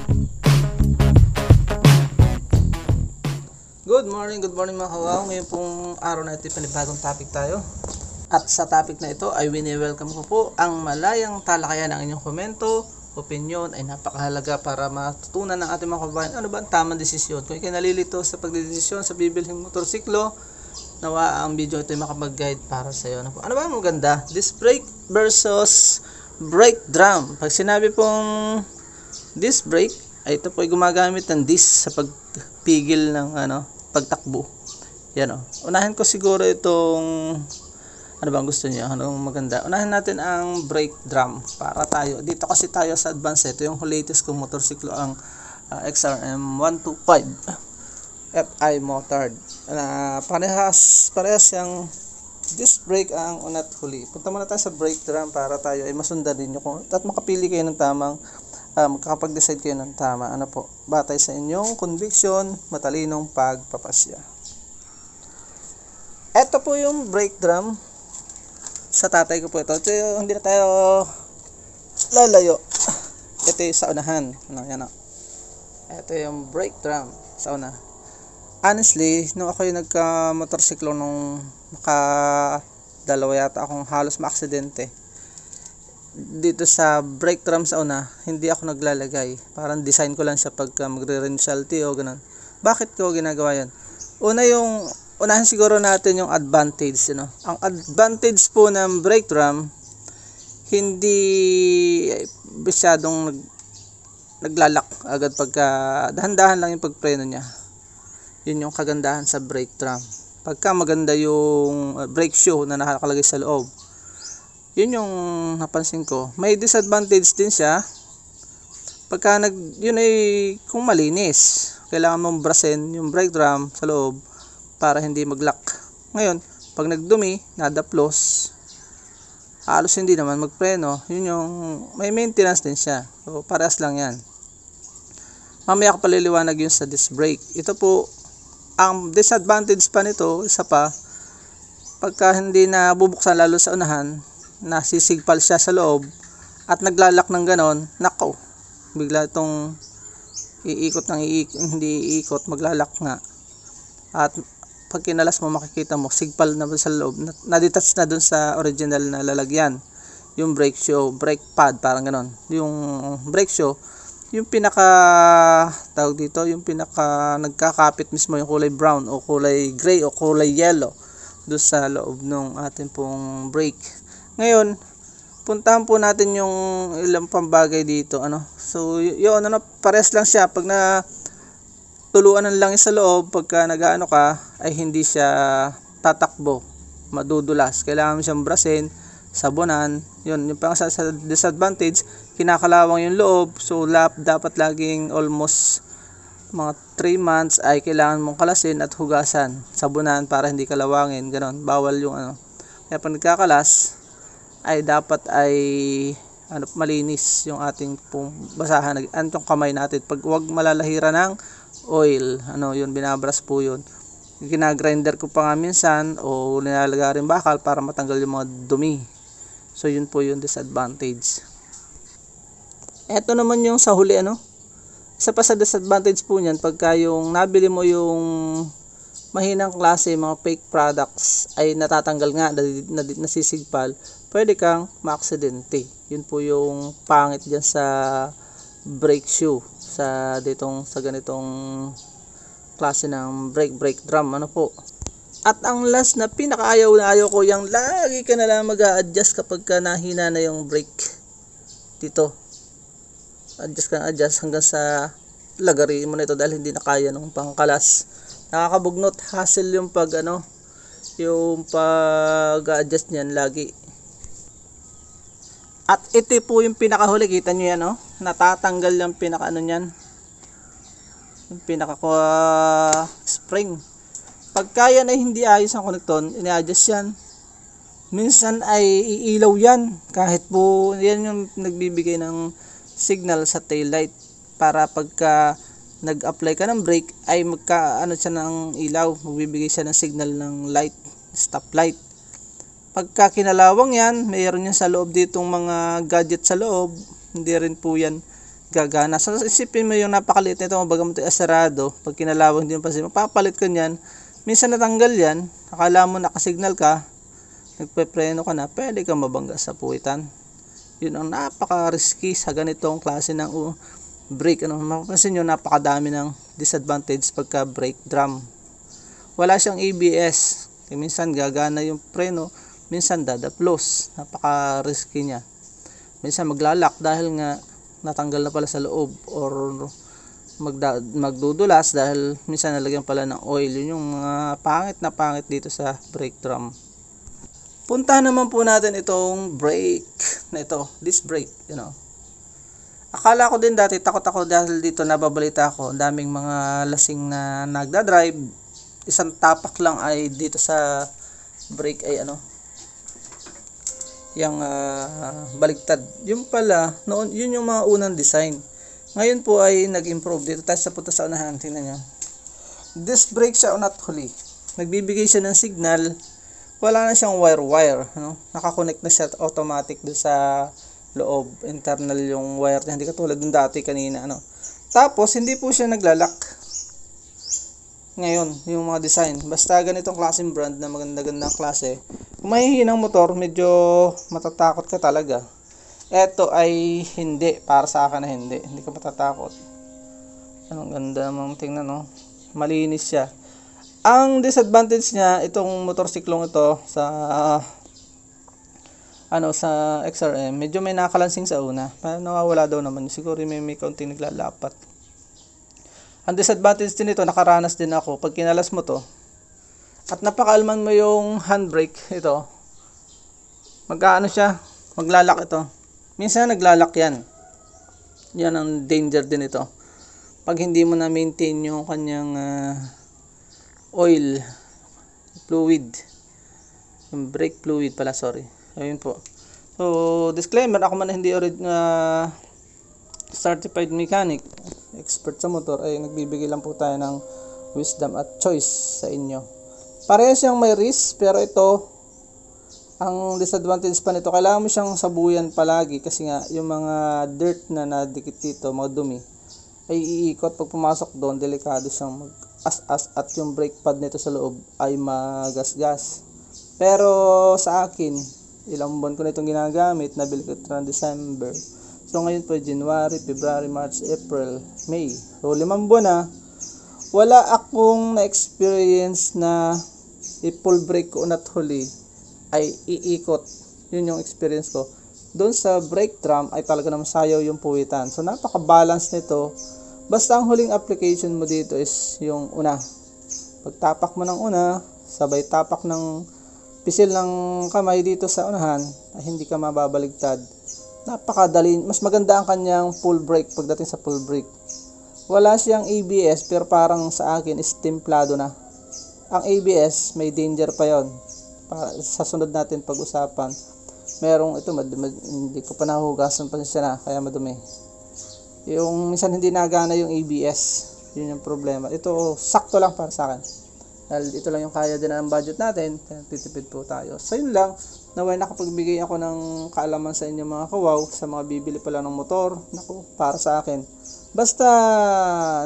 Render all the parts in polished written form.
Good morning mga kawaw. Ngayon pong araw na ito, panibagong topic tayo. At sa topic na ito ay wini-welcome ko po ang malayang talakayan ng inyong komento, opinion ay napakahalaga para matutunan ng ating mga kababayan ano ba ang tamang desisyon. Kung ikay nalilito sa pagdedesisyon sa bibilhing motorsiklo, nawa ang video ito ay makapag-guide para sa iyo. Ano ba ang maganda? Disc brake versus brake drum. Pag sinabi pong disc brake, ay ito po ay gumagamit ng disc sa pagpigil ng pagtakbo. Yan o. Unahin ko siguro itong ano bang gusto niyo? Anong maganda? Unahin natin ang brake drum para tayo. Dito kasi tayo sa advance. Ito yung latest kong motorsiklo, ang XRM 125 FI motored. Parehas yung disc brake ang unat huli. Punta muna tayo sa brake drum para tayo ay masundan din nyo at makapili kayo ng tamang makakapag-decide kayo ng tama. Ano po? Batay sa inyong conviction, matalinong pagpapasya. Ito po yung brake drum. Sa tatay ko po ito. Hindi na tayo lalayo. Ito yung sa unahan. Ito yung brake drum sa una. Honestly, nung ako yung nagka-motorsiklo nung dalawa yata akong halos maaksidente. Dito sa brake drum sa una, hindi ako naglalagay. Parang design ko lang siya pagka magre-rentalty o ganun. Bakit ko ginagawa yan? Unahin siguro natin yung advantage. Ang advantage po ng brake drum, hindi masyadong naglalak agad pagka dahan-dahan lang yung pagpreno niya. Yun yung kagandahan sa brake drum. Pagka maganda yung brake shoe na nakakalagay sa loob, yun yung napansin ko. May disadvantage din siya. Pagka yun ay kung malinis, kailangan mong brasin yung brake drum sa loob para hindi mag-lock. Ngayon, pag nagdumi, nadaplos, halos hindi naman magpreno. Yun yung may maintenance din siya. So, parehas lang yan. Mamaya ko paliliwanag yun sa disc brake. Ito po, ang disadvantage pa nito, isa pa, pagka hindi na bubuksan lalo sa unahan, nasisigpal siya sa loob at naglalak ng ganon, nako, bigla itong iikot hindi iikot, maglalak nga. At pag kinalas mo, makikita mo sigpal na sa loob, na-detach na dun sa original na lalagyan, yung brake shoe, brake pad, parang ganon. Yung brake shoe, yung tawag dito, yung nagkakapit mismo yung kulay brown o kulay gray o kulay yellow doon sa loob ng ating pong brake. Ngayon, puntahan po natin yung ilang pambagay dito. So, yun, pares lang siya. Pag tuluan ng langis sa loob, pagka nag-ano ka, ay hindi siya tatakbo, madudulas. Kailangan mo siyang brasin, sabunan. Yun, yung pang sa disadvantage, kinakalawang yung loob. So, dapat laging almost mga 3 months ay kailangan mong kalasin at hugasan, sabunan para hindi kalawangin. Ganon, bawal yung Kaya pag nagkakalas, ay dapat ay malinis yung ating basahan yung kamay natin. Pag wag malalahira ng oil, yun, binabras po yun. Ginagrinder ko pa nga minsan o nilalagay rin bakal para matanggal yung mga dumi. So yun po yung disadvantage. Eto naman yung sa huli, isa pa sa disadvantage po niyan, pagka yung nabili mo yung mahinang klase, mga fake products, ay natatanggal nga, nasisigpal, pwede kang maaksidente. Yun po yung pangit dyan sa brake shoe, sa ganitong klase ng brake drum. At ang last na pinakaayaw na ayaw ko, yung lagi ka na lang mag-a-adjust kapag nahina na yung brake dito. Adjust hanggang sa lagari mo na ito dahil hindi na kaya ng pangkalas. Nakakabugnot, hassle yung yung pag-adjust niyan lagi. At ito po yung pinakahuli, kita nyo yan, natatanggal yung niyan, yung spring. Pagka yan ay hindi ayos ang konekton, ini-adjust yan. Minsan ay iilaw yan, kahit po yan yung nagbibigay ng signal sa tail light, para pagka nag-apply ka ng brake ay siya ng ilaw, magbibigay siya ng signal ng light, stop light. Pagka kinalawang yan, mayroon yan sa loob ditong mga gadget sa loob, hindi rin po yan gagana. So isipin mo yung napakaliit nito, bagamat asarado, pag kinalawang hindi mo pansin, mapapalit ka niyan, minsan natanggal yan, akala mo nakasignal ka, nagpepreno ka na, pwede kang mabangga sa puwitan. Yun ang napaka-risky sa ganitong klase ng brake. Mapapansin nyo, napakadami ng disadvantage pagka brake drum. Wala siyang ABS, minsan gagana yung preno, minsan dadaplos, napaka-risky niya. Minsan maglalak dahil nga natanggal na pala sa loob, or magdudulas dahil minsan nalagyan pala ng oil. Yun yung mga pangit dito sa brake drum. Puntahan naman po natin itong brake na ito, disc brake, Akala ko din dati, takot ako dahil dito nababalita ko, daming mga lasing na nagdadrive, isang tapak lang ay dito sa brake ay yung baliktad. Yung pala, noon, yun yung mga unang design. Ngayon po ay nag-improve. Dito tayo sa punta sa unahan. Tingnan nyo. Disc brake siya o not huli. Nagbibigay siya ng signal. Wala na siyang wire-wire. Nakakonect na siya automatic doon sa loob. Internal yung wire niya. Hindi katulad dun dati kanina. Tapos, hindi po siya naglalak. Ngayon, yung mga design. Basta ganitong klaseng brand na maganda-gandang klase. Kung mahihinang motor, medyo matatakot ka talaga. Ito ay hindi. Para sa akin na hindi. Hindi ka matatakot. Anong ganda namang tingnan, Malinis siya. Ang disadvantage niya, itong motorsiklong ito sa sa XRM, medyo may nakalansing sa una. Pero nawawala daw naman. Siguro may kaunting naglalapat. Ang disadvantage din ito, nakaranas din ako, pag kinalas mo to, at napakaalman mo yung handbrake, ito, maglalak ito. Minsan naglalak yan. Yan ang danger din ito. Pag hindi mo na maintain yung kanyang oil, fluid, yung brake fluid pala, sorry. Ayun po. So, disclaimer, ako man hindi certified mechanic, expert sa motor, ay nagbibigay lang po tayo ng wisdom at choice sa inyo. Parehas siyang may risk, pero ito, ang disadvantage pa nito, kailangan mo siyang sabuyan palagi kasi nga yung mga dirt na nadikit dito, mga dumi, ay iikot. Pag pumasok doon, delikado siyang mag-as-as at yung brake pad nito sa loob ay magasgas. Pero sa akin, ilang buwan ko na itong ginagamit, nabili ko ito ng December. So ngayon po, January, February, March, April, May. So 5 buwan na, wala akong na-experience na i-pull brake ko not huli ay iikot. Yun yung experience ko. Doon sa brake drum ay talaga naman sayaw yung puwitan. So napaka-balance nito. Basta ang huling application mo dito is yung una. Pagtapak mo ng una, sabay tapak ng pisil ng kamay dito sa unahan, ay hindi ka mababaligtad. Napakadali, mas maganda ang kanyang full brake pagdating sa full brake. Wala siyang ABS, pero parang sa akin is templado na. Ang ABS, may danger pa yon. Sa sunod natin pag-usapan. Merong ito, hindi ko pa nahugasan pa siya na, kaya madumi. Yung minsan hindi nagana yung ABS, yun yung problema. Ito, sakto lang para sa akin. Dahil ito lang yung kaya din ang budget natin, kaya titipid po tayo. So yun lang, naway nakapagbigay ako ng kaalaman sa inyo mga kawaw, sa mga bibili pala ng motor. Naku, para sa akin. Basta,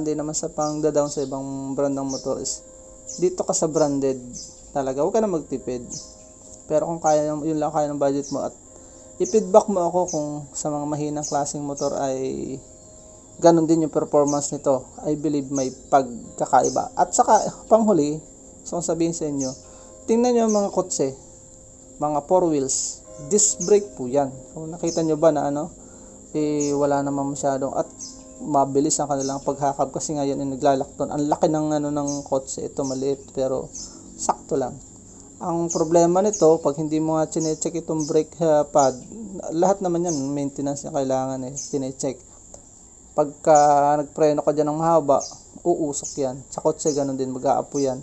hindi naman sa pang down sa ibang brand ng motor is, dito ka sa branded talaga, huwag ka na magtipid. Pero kung kaya, yun lang kaya ng budget mo, at i-feedback mo ako kung sa mga mahinang klaseng motor ay ganun din yung performance nito. I believe may pagkakaiba. At saka, panghuli, so sabihin sa inyo, tingnan nyo yung mga kotse, mga 4 wheels, disc brake po yan. So nakita nyo ba na wala naman masyadong, at mabilis ang kanilang paghakap kasi nga yan yung naglalak doon. Ang laki ng kotse, ito maliit pero sakto lang. Ang problema nito, pag hindi mo nga chinecheck itong brake pad, lahat naman yan maintenance na kailangan chinecheck. Pagka nagpreno ka dyan ng mahaba, uusok yan. Sa kotse ganun din, mag-aapo yan.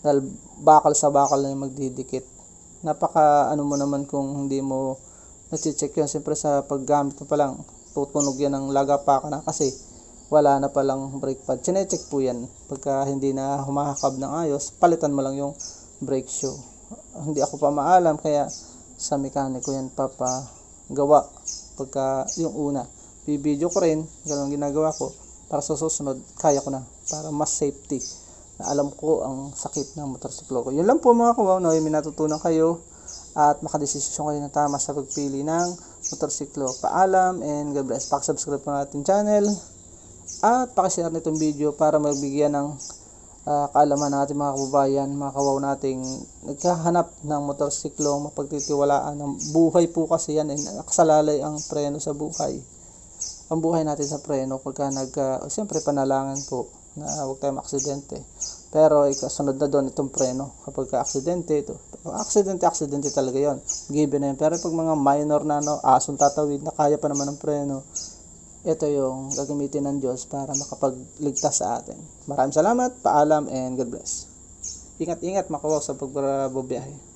Dahil bakal sa bakal na yung magdidikit. Napaka mo naman kung hindi mo na-check yan. Siyempre sa paggamit mo pa lang, tutunog yan ng lagapa ka na kasi wala na palang brake pad. Chinecheck po yan. Pagka hindi na humahakab ng ayos, palitan mo lang yung brake shoe. Hindi ako pa maalam, kaya sa mekaniko yan papagawa pagka yung una. bibideo ko rin, ganun ang ginagawa ko, para sa susunod, kaya ko na, para mas safety, na alam ko ang sakit ng motorsiklo ko. Yun lang po mga kawaw, no? May natutunan kayo, at makadesisyon kayo na tama sa pagpili ng motorsiklo. Paalam, and God bless. Pakisubscribe po natin channel, at pakishare nitong video para magbigyan ng kaalaman ng ating mga kababayan, mga kawaw nating naghahanap ng motorsiklo mapagtitiwalaan. Ng buhay po kasi yan, nakasalalay ang preno sa buhay. Ang buhay natin sa preno, pagka siyempre panalangin po na huwag tayong aksidente. Pero ikasunod na doon itong preno. Kapag ka-aksidente, aksidente talaga yon, given na yun. Pero pag mga minor na asong tatawid na kaya pa naman ng preno, ito yung gagamitin ng Diyos para makapagligtas sa atin. Maraming salamat, paalam, and God bless. Ingat-ingat mga kawaw sa pagbabiyahe.